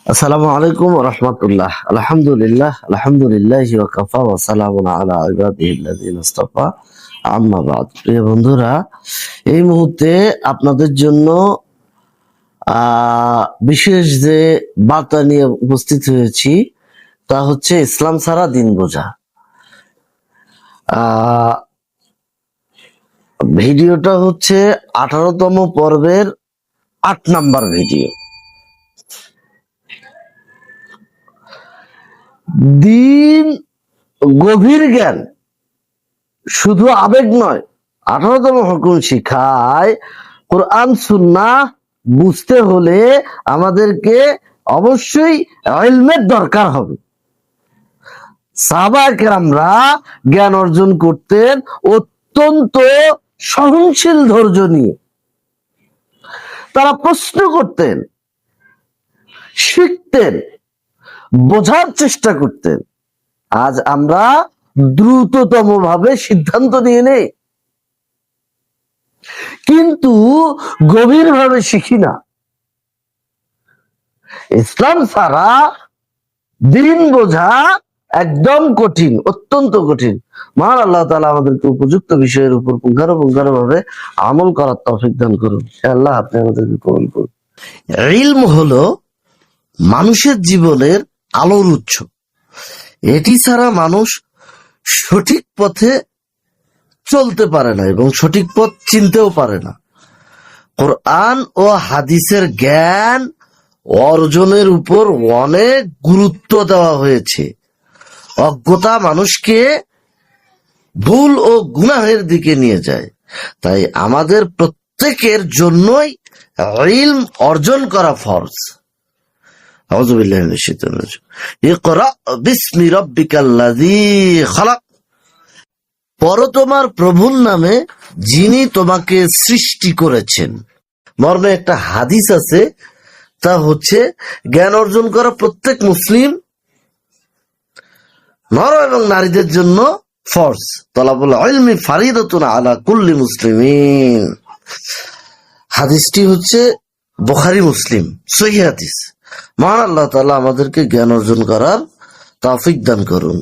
আসসালামু আলাইকুম ওয়া রাহমাতুল্লাহ। আলহামদুলিল্লাহ ওয়া কাফা ওয়া সালামুন আলা ইবাদিহিল্লাযিনা ইসতাফা, আম্মা বাদ। প্রিয় বন্ধুরা, এই মুহূর্তে আপনাদের জন্য বিশেষ যে বার্তা নিয়ে উপস্থিত হয়েছি তা হচ্ছে ইসলাম ছাড়া দিন বোঝা। ভিডিওটা হচ্ছে 18তম পর্বের 8 নাম্বার ভিডিও। দিন গভীর জ্ঞান, শুধু আবেগ নয়। 18তম হুকুম শিখায় কোরআন সুন্নাহ বুঝতে হলে আমাদেরকে অবশ্যই ইলমের দরকার হবে। সাহাবা কেরামরা জ্ঞান অর্জন করতেন অত্যন্ত সহনশীল ধৈর্য নিয়ে। তারা প্রশ্ন করতেন, শিখতেন, বোঝার চেষ্টা করতেন। আজ আমরা দ্রুততম ভাবে সিদ্ধান্ত নিয়ে নেই, কিন্তু গভীরভাবে শিখি না। ইসলাম ছাড়া দিন বোঝা একদম কঠিন, অত্যন্ত কঠিন। মহান আল্লাহ তাআলা আমাদেরকে উপযুক্ত বিষয়ের উপর পুঙ্খানুপুঙ্খানুভাবে আমল করার তৌফিক দান করুন। আল্লাহ আপনি আমাদেরকে কবুল করুন। ইলম হলো মানুষের জীবনের আলোর উৎস। এটি ছাড়া মানুষ সঠিক পথে চলতে পারে না এবং সঠিক পথ চিনতেও পারে না। কোরআন ও হাদিসের জ্ঞান অর্জনের উপর অনেক গুরুত্ব দেওয়া হয়েছে। অজ্ঞতা মানুষকে ভুল ও গুনাহের দিকে নিয়ে যায়। তাই আমাদের প্রত্যেকের জন্যই ইলম অর্জন করা ফরজ। আউযু বিল্লাহি মিনাশ শাইতানির রাজিম। ইকরা বিসমি রাব্বিকাল্লাযী খালাক। পড়ো তোমার প্রভুর নামে যিনি তোমাকে সৃষ্টি করেছেন। মর্মে একটা হাদিস আছে, তা হচ্ছে জ্ঞান অর্জন করা প্রত্যেক মুসলিম নর এবং নারীদের জন্য ফরজ। তলাবুল ইলমি ফারিদাতুন আলা কুল্লি মুসলিমিন। হাদিসটি হচ্ছে বুখারী মুসলিম সহিহ হাদিস। মহান আল্লাহ তাআলা আমাদেরকে জ্ঞান অর্জন করার তৌফিক দান করুন।